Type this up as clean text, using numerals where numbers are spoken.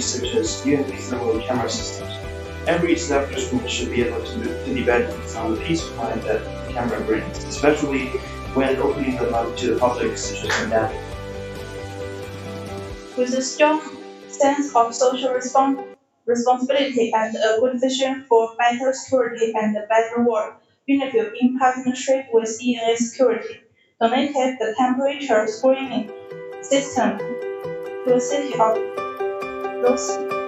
functionalities such as UniView camera systems. Every establishment should be able to the benefits on the peace of mind that the camera brings, especially when opening them up to the public, such as pandemic. With a strong sense of social responsibility and a good vision for better security and a better world, UniView, in partnership with Unear Security, donated the temperature screening system to the city of Closeup.